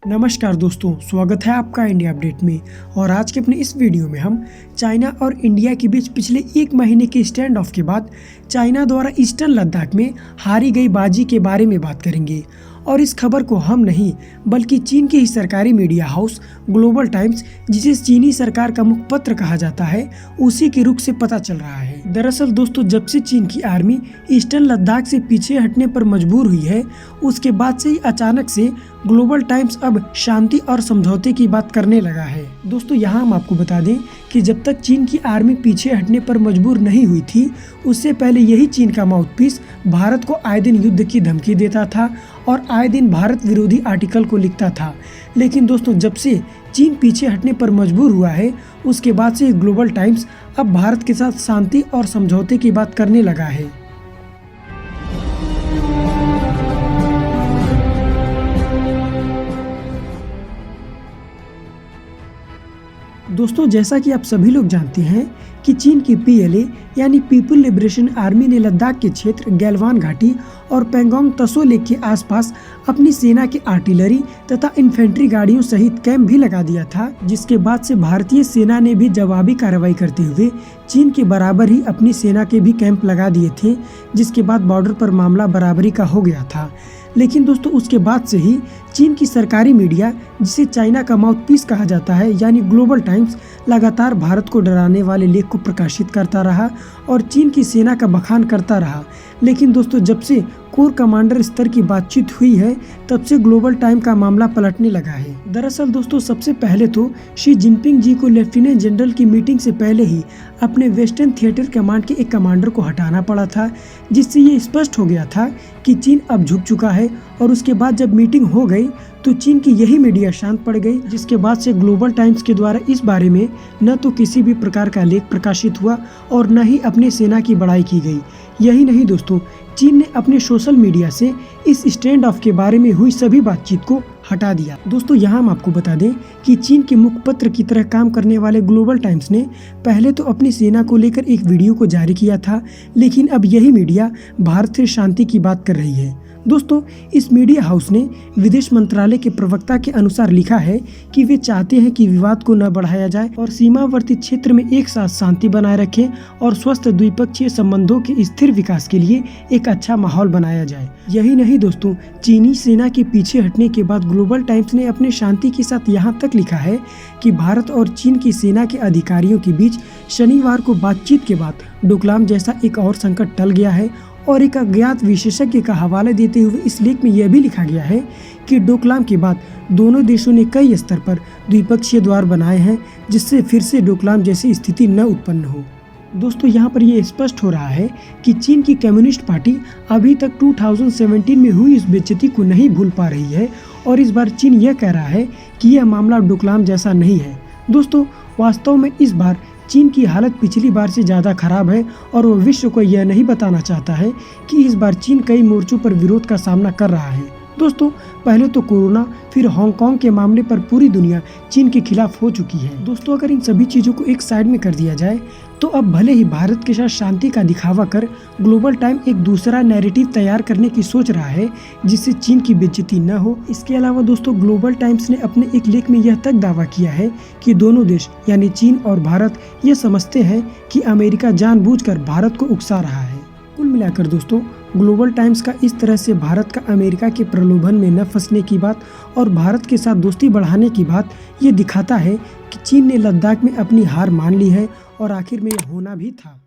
नमस्कार दोस्तों, स्वागत है आपका इंडिया अपडेट में। और आज के अपने इस वीडियो में हम चाइना और इंडिया के बीच पिछले एक महीने के स्टैंड ऑफ के बाद चाइना द्वारा ईस्टर्न लद्दाख में हारी गई बाजी के बारे में बात करेंगे। और इस खबर को हम नहीं बल्कि चीन के ही सरकारी मीडिया हाउस ग्लोबल टाइम्स, जिसे चीनी सरकार का मुखपत्र कहा जाता है, उसी के रुख से पता चल रहा है। दरअसल दोस्तों, जब से चीन की आर्मी ईस्टर्न लद्दाख से पीछे हटने पर मजबूर हुई है, उसके बाद से ही अचानक से ग्लोबल टाइम्स अब शांति और समझौते की बात करने लगा है। दोस्तों, यहाँ हम आपको बता दें कि जब तक चीन की आर्मी पीछे हटने पर मजबूर नहीं हुई थी, उससे पहले यही चीन का माउथपीस भारत को आए दिन युद्ध की धमकी देता था और आए दिन भारत विरोधी आर्टिकल को लिखता था। लेकिन दोस्तों, जब से चीन पीछे हटने पर मजबूर हुआ है, उसके बाद से ग्लोबल टाइम्स अब भारत के साथ शांति और समझौते की बात करने लगा है। दोस्तों, जैसा कि आप सभी लोग जानते हैं कि चीन की PLA यानी पीपल लिबरेशन आर्मी ने लद्दाख के क्षेत्र गैलवान घाटी और पेंगोंग तसो लेक के आसपास अपनी सेना की आर्टिलरी तथा इन्फेंट्री गाड़ियों सहित कैंप भी लगा दिया था, जिसके बाद से भारतीय सेना ने भी जवाबी कार्रवाई करते हुए चीन के बराबर ही अपनी सेना के भी कैंप लगा दिए थे, जिसके बाद बॉर्डर पर मामला बराबरी का हो गया था। लेकिन दोस्तों, उसके बाद से ही चीन की सरकारी मीडिया, जिसे चाइना का माउथपीस कहा जाता है, यानी ग्लोबल टाइम्स, लगातार भारत को डराने वाले लेख को प्रकाशित करता रहा और चीन की सेना का बखान करता रहा। लेकिन दोस्तों, जब से कोर कमांडर स्तर की बातचीत हुई है, तब से ग्लोबल टाइम का मामला पलटने लगा है। दरअसल दोस्तों, सबसे पहले तो शी जिनपिंग जी को लेफ्टिनेंट जनरल की मीटिंग से पहले ही अपने वेस्टर्न थिएटर कमांड के एक कमांडर को हटाना पड़ा था, जिससे ये स्पष्ट हो गया था कि चीन अब झुक चुका है। और उसके बाद जब मीटिंग हो गई तो चीन की यही मीडिया शांत पड़ गई, जिसके बाद से ग्लोबल टाइम्स के द्वारा इस बारे में न तो किसी भी प्रकार का लेख प्रकाशित हुआ और न ही अपनी सेना की बड़ाई की गई। यही नहीं दोस्तों, चीन ने अपने सोशल मीडिया से इस स्टैंड ऑफ के बारे में हुई सभी बातचीत को हटा दिया। दोस्तों, यहाँ हम आपको बता दें कि चीन के मुखपत्र की तरह काम करने वाले ग्लोबल टाइम्स ने पहले तो अपनी सेना को लेकर एक वीडियो को जारी किया था, लेकिन अब यही मीडिया भारत से शांति की बात कर रही है। दोस्तों, इस मीडिया हाउस ने विदेश मंत्रालय के प्रवक्ता के अनुसार लिखा है कि वे चाहते हैं कि विवाद को न बढ़ाया जाए और सीमावर्ती क्षेत्र में एक साथ शांति बनाए रखें और स्वस्थ द्विपक्षीय संबंधों के स्थिर विकास के लिए एक अच्छा माहौल बनाया जाए। यही नहीं दोस्तों, चीनी सेना के पीछे हटने के बाद ग्लोबल टाइम्स ने अपने शांति के साथ यहाँ तक लिखा है कि भारत और चीन की सेना के अधिकारियों के बीच शनिवार को बातचीत के बाद डोकलाम जैसा एक और संकट टल गया है। और एक अज्ञात विशेषज्ञ का हवाला देते हुए इस लेख में यह भी लिखा गया है कि डोकलाम के बाद दोनों देशों ने कई स्तर पर द्विपक्षीय द्वार बनाए हैं, जिससे फिर से डोकलाम जैसी स्थिति न उत्पन्न हो। दोस्तों, यहाँ पर यह स्पष्ट हो रहा है कि चीन की कम्युनिस्ट पार्टी अभी तक 2017 में हुई इस बेइज्जती को नहीं भूल पा रही है और इस बार चीन यह कह रहा है कि यह मामला डोकलाम जैसा नहीं है। दोस्तों, वास्तव में इस बार चीन की हालत पिछली बार से ज़्यादा खराब है और वो विश्व को यह नहीं बताना चाहता है कि इस बार चीन कई मोर्चों पर विरोध का सामना कर रहा है। दोस्तों, पहले तो कोरोना, फिर हांगकांग के मामले पर पूरी दुनिया चीन के खिलाफ हो चुकी है। दोस्तों, अगर इन सभी चीज़ों को एक साइड में कर दिया जाए तो अब भले ही भारत के साथ शांति का दिखावा कर ग्लोबल टाइम एक दूसरा नैरेटिव तैयार करने की सोच रहा है, जिससे चीन की बेइज्जती न हो। इसके अलावा दोस्तों, ग्लोबल टाइम्स ने अपने एक लेख में यह तक दावा किया है कि दोनों देश यानी चीन और भारत ये समझते हैं कि अमेरिका जानबूझकर भारत को उकसा रहा है। कुल मिलाकर दोस्तों, ग्लोबल टाइम्स का इस तरह से भारत का अमेरिका के प्रलोभन में न फंसने की बात और भारत के साथ दोस्ती बढ़ाने की बात ये दिखाता है कि चीन ने लद्दाख में अपनी हार मान ली है और आखिर में ये होना भी था।